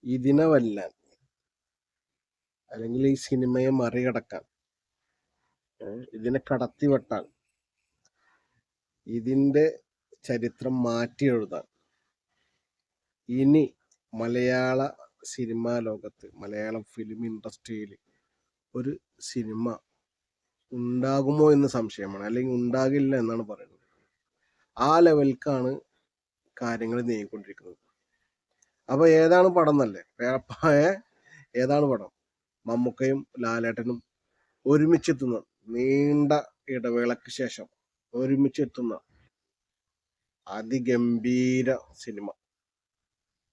ഇതിനെ വെല്ലാൻ അല്ലെങ്കിൽ ഈ സിനിമയെ മറികടക്കാൻ, ഇതിനെ കടത്തിവെട്ടാൻ, ഇതിന്റെ ചരിത്രം മാറ്റി എഴുതാൻ ഇനി മലയാള സിനിമാ ലോകത്ത്, മലയാളം ഫിലിം ഇൻഡസ്ട്രിയിൽ ഒരു സിനിമ ഉണ്ടാകുമോ എന്ന് സംശയമാണ്, അല്ലെങ്കിൽ ഉണ്ടാകില്ല എന്നാണ് പറയുന്നത്. ആ ലെവൽക്കാണ് കാര്യങ്ങൾ നീങ്ങിക്കൊണ്ടിരിക്കുന്നത്. അപ്പൊ ഏതാണ് പടം എന്നല്ലേ, ഏതാണ് പടം? മമ്മൂക്കയും ലാലേട്ടനും ഒരുമിച്ചെത്തുന്ന, നീണ്ട ഇടവേളയ്ക്ക് ശേഷം ഒരുമിച്ചെത്തുന്ന അതിഗംഭീര സിനിമ.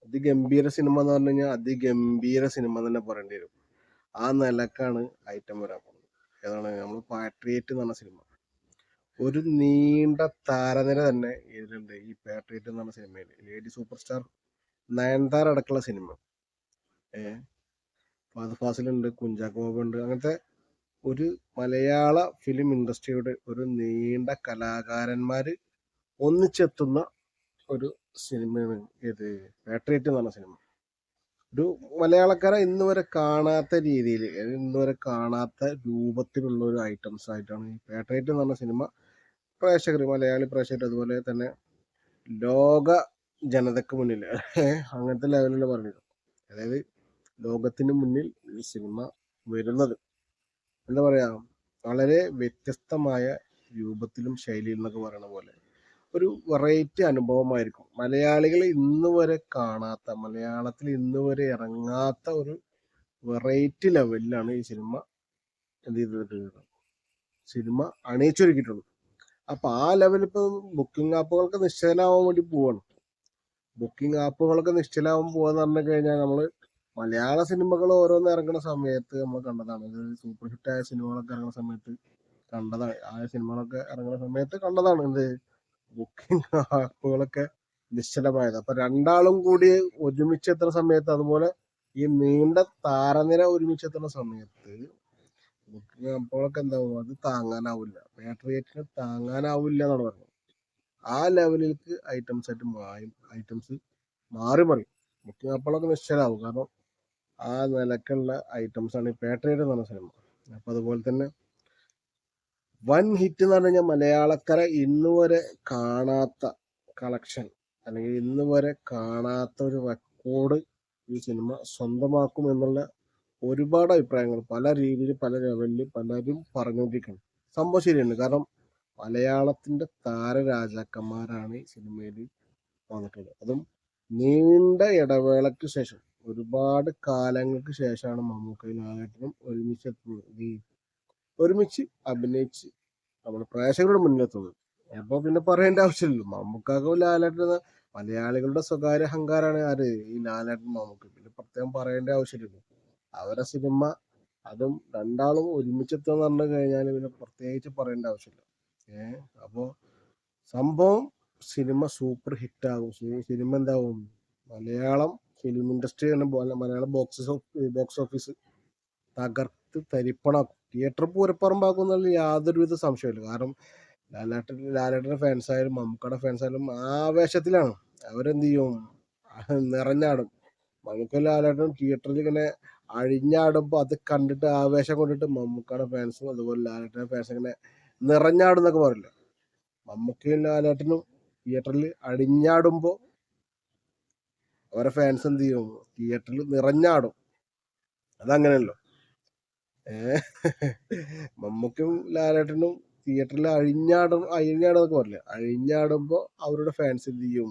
അതിഗംഭീര സിനിമ എന്ന് പറഞ്ഞു കഴിഞ്ഞാൽ അതിഗംഭീര സിനിമ തന്നെ പറയേണ്ടി വരും. ആ നിലക്കാണ് ഐറ്റം വരാൻ പോകുന്നത്. ഏതാണ്? നമ്മൾ പാട്രിയേറ്റ് എന്ന് പറഞ്ഞ സിനിമ. ഒരു നീണ്ട താരനിര തന്നെ ഇതിലുണ്ട് ഈ പാട്രിയേറ്റ് എന്ന് പറഞ്ഞ സിനിമയിൽ. ലേഡി സൂപ്പർ സ്റ്റാർ നയൻതാര അടക്കമുള്ള സിനിമ. ഫഹദ് ഫാസിലുണ്ട്, കുഞ്ചാക്കോ ബോബൻ ഉണ്ട്. അങ്ങനത്തെ ഒരു മലയാള ഫിലിം ഇൻഡസ്ട്രിയുടെ ഒരു നീണ്ട കലാകാരന്മാര് ഒന്നിച്ചെത്തുന്ന ഒരു സിനിമയാണ് ഇത് പാട്രിയേറ്റ് എന്ന് പറഞ്ഞ സിനിമ. ഒരു മലയാളക്കാരെ ഇന്ന് വരെ കാണാത്ത രീതിയിൽ, ഇന്ന് വരെ കാണാത്ത രൂപത്തിലുള്ള ഒരു ഐറ്റംസ് ആയിട്ടാണ് ഈ പാട്രിയേറ്റ് എന്ന് പറഞ്ഞ സിനിമ പ്രേക്ഷകർ, മലയാളി പ്രേക്ഷകർ, അതുപോലെ തന്നെ ലോക ജനതയ്ക്ക് മുന്നിൽ അങ്ങനത്തെ ലെവലിൽ പറഞ്ഞത്. അതായത് ലോകത്തിന് മുന്നിൽ ഈ സിനിമ വരുന്നത് എന്താ പറയാ, വളരെ വ്യത്യസ്തമായ രൂപത്തിലും ശൈലിയിൽ എന്നൊക്കെ പറയുന്ന പോലെ ഒരു വെറൈറ്റി അനുഭവമായിരിക്കും. മലയാളികൾ ഇന്ന് വരെ കാണാത്ത, മലയാളത്തിൽ ഇന്ന് വരെ ഇറങ്ങാത്ത ഒരു വെറൈറ്റി ലെവലിലാണ് ഈ സിനിമ എന്ത് ചെയ്തിട്ടുള്ളത്, സിനിമ അണിയിച്ചൊരുക്കിയിട്ടുള്ളത്. അപ്പൊ ആ ലെവലിൽ ഇപ്പൊ ബുക്കിംഗ് ആപ്പുകൾക്ക് നിശ്ചലമാവാൻ വേണ്ടി പോവാണ്. ബുക്കിംഗ് ആപ്പുകളൊക്കെ നിശ്ചലമാവാൻ പോവാന്ന് പറഞ്ഞു കഴിഞ്ഞാൽ നമ്മള് മലയാള സിനിമകൾ ഓരോന്ന് ഇറങ്ങുന്ന സമയത്ത് നമ്മൾ കണ്ടതാണ്. സൂപ്പർ ഹിറ്റ് ആയ സിനിമകളൊക്കെ ഇറങ്ങുന്ന സമയത്ത് കണ്ടതാണ്. എന്ത് ബുക്കിംഗ് ആപ്പുകളൊക്കെ നിശ്ചലമായത്. അപ്പൊ രണ്ടാളും കൂടി ഒരുമിച്ചെത്തുന്ന സമയത്ത്, അതുപോലെ ഈ നീണ്ട താരനിര ഒരുമിച്ചെത്തുന്ന സമയത്ത് ബുക്കിംഗ് ആപ്പുകളൊക്കെ എന്താവും, അത് താങ്ങാനാവില്ല, പാട്രിയേറ്റിന് താങ്ങാനാവില്ല എന്നാണ് പറഞ്ഞത്. ആ ലെവലിലേക്ക് ഐറ്റംസ് മാറി മറിയും. ബുക്കിംഗ് ആപ്പുകളൊക്കെ നിശ്ചലമാവും. കാരണം ആ നിലക്കുള്ള ഐറ്റംസ് ആണ് ഈ പാട്രിയേറ്റ് എന്ന് പറഞ്ഞ സിനിമ. അപ്പൊ അതുപോലെ തന്നെ വൻ ഹിറ്റ് എന്ന് പറഞ്ഞു കഴിഞ്ഞാൽ മലയാളക്കര ഇന്ന് വരെ കാണാത്ത കളക്ഷൻ, അല്ലെങ്കിൽ ഇന്ന് വരെ കാണാത്ത ഒരു റെക്കോർഡ് ഈ സിനിമ സ്വന്തമാക്കും എന്നുള്ള ഒരുപാട് അഭിപ്രായങ്ങൾ പല രീതിയിൽ, പല ലെവലിൽ പലരും പറഞ്ഞുകൊണ്ടിരിക്കണം. സംഭവം ശരിയാണ്. കാരണം മലയാളത്തിന്റെ താരരാജാക്കന്മാരാണ് ഈ സിനിമയിൽ വന്നിട്ടുള്ളത്. അതും നീണ്ട ഇടവേളയ്ക്ക് ശേഷം, ഒരുപാട് കാലങ്ങൾക്ക് ശേഷമാണ് മമ്മൂക്കയും ലാലേട്ടനും ഒരുമിച്ച് അഭിനയിച്ച് നമ്മൾ പ്രേക്ഷകരുടെ മുന്നിലെത്തുന്നത്. അപ്പൊ പിന്നെ പറയേണ്ട ആവശ്യമില്ലല്ലോ. മമ്മൂക്കാക്കും ലാലേട്ടനും മലയാളികളുടെ സ്വകാര്യ അഹങ്കാരാണ് ആര്, ഈ ലാലേട്ടൻ മമ്മൂക്ക. പിന്നെ പ്രത്യേകം പറയേണ്ട ആവശ്യമില്ലല്ലോ. അവരെ സിനിമ, അതും രണ്ടാളും ഒരുമിച്ചെത്തുക പറഞ്ഞു കഴിഞ്ഞാൽ പിന്നെ പ്രത്യേകിച്ച് പറയേണ്ട ആവശ്യമില്ല. അപ്പോ സംഭവം സിനിമ സൂപ്പർ ഹിറ്റ് ആകും. സിനിമ എന്താവും, Malayalam film industry, Malayalam box office തകർത്ത് തരിപ്പണാക്കും. തിയേറ്റർ പൂരപ്പറമ്പാക്കും എന്നുള്ള യാതൊരുവിധ സംശയമില്ല. കാരണം ലാലേട്ടന്റെ ഫാൻസ് ആയാലും മമ്മൂക്കയുടെ ഫാൻസ് ആയാലും ആവേശത്തിലാണ്. അവരെന്ത് ചെയ്യും, നിറഞ്ഞാടും. മമ്മൂക്ക ലാലേട്ടൻ തിയേറ്ററിൽ ഇങ്ങനെ അഴിഞ്ഞാടുമ്പോൾ അത് കണ്ടിട്ട് ആവേശം കൊണ്ടിട്ട് മമ്മൂക്കയുടെ ഫാൻസും അതുപോലെ ലാലേട്ടന്റെ ഫാൻസും ഇങ്ങനെ നിറഞ്ഞാടും എന്നൊക്കെ പറയില്ല. മമ്മൂക്കയും ലാലേട്ടനും തിയേറ്ററിൽ അഴിഞ്ഞാടുമ്പോൾ അവരെ ഫാൻസ് എന്ത് ചെയ്യും, തിയേറ്ററിൽ നിറഞ്ഞാടും. അതങ്ങനെയല്ലോ. മമ്മൂക്കും ലാലേട്ടനും തിയേറ്ററിൽ അഴിഞ്ഞാടുന്നൊക്കെ പറയില്ല. അഴിഞ്ഞാടുമ്പോൾ അവരുടെ ഫാൻസ് എന്ത് ചെയ്യും,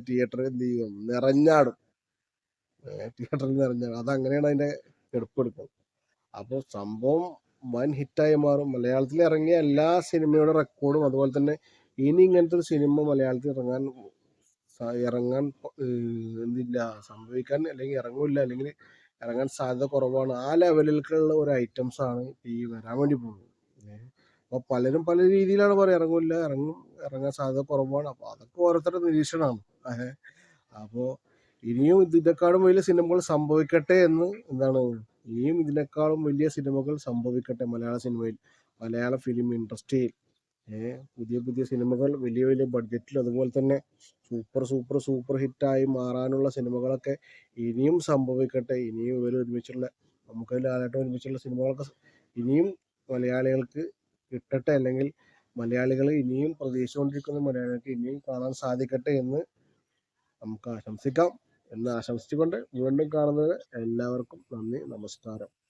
തിയേറ്ററിൽ എന്ത് ചെയ്യും, നിറഞ്ഞാടും. തിയേറ്ററിൽ നിറഞ്ഞാടും. അതങ്ങനെയാണ് അതിന്റെ എടുപ്പെടുക്കുന്നത്. അപ്പോൾ സംഭവം വൻ ഹിറ്റായി മാറും. മലയാളത്തിൽ ഇറങ്ങിയ എല്ലാ സിനിമയുടെ റെക്കോർഡും, അതുപോലെ തന്നെ ഇനി ഇങ്ങനത്തെ ഒരു സിനിമ മലയാളത്തിൽ ഇറങ്ങാൻ എന്തില്ല, സംഭവിക്കാൻ, അല്ലെങ്കിൽ ഇറങ്ങില്ല, അല്ലെങ്കിൽ ഇറങ്ങാൻ സാധ്യത കുറവാണ്. ആ ലെവലിലേക്കുള്ള ഒരു ഐറ്റംസ് ആണ് ഈ വരാൻ വേണ്ടി പോകുന്നത്. അപ്പൊ പലരും പല രീതിയിലാണ് പറയുക, ഇറങ്ങാൻ സാധ്യത കുറവാണ്. അപ്പൊ അതൊക്കെ ഓരോരുത്തരുടെ നിരീക്ഷണമാണ്. അപ്പോ ഇനിയും ഇതിനേക്കാളും വലിയ സിനിമകൾ സംഭവിക്കട്ടെ എന്ന് ഇനിയും ഇതിനേക്കാളും വലിയ സിനിമകൾ സംഭവിക്കട്ടെ മലയാള സിനിമയിൽ, മലയാള ഫിലിം ഇൻഡസ്ട്രിയിൽ. പുതിയ പുതിയ സിനിമകൾ വലിയ വലിയ ബഡ്ജറ്റിൽ അതുപോലെ തന്നെ സൂപ്പർ ഹിറ്റായി മാറാനുള്ള സിനിമകളൊക്കെ ഇനിയും സംഭവിക്കട്ടെ. ഇനിയും ഇവർ ഒരുമിച്ചുള്ള നമുക്ക് ലാലേട്ടൻ ഒരുമിച്ചുള്ള സിനിമകളൊക്കെ ഇനിയും മലയാളികൾക്ക് കിട്ടട്ടെ. അല്ലെങ്കിൽ മലയാളികൾ ഇനിയും പ്രതീക്ഷിച്ചുകൊണ്ടിരിക്കുന്ന മലയാളികൾക്ക് ഇനിയും കാണാൻ സാധിക്കട്ടെ എന്ന് നമുക്ക് ആശംസിക്കാം. എന്ന് ആശംസിച്ചുകൊണ്ട് വീണ്ടും കാണുന്നത് എല്ലാവർക്കും നന്ദി, നമസ്കാരം.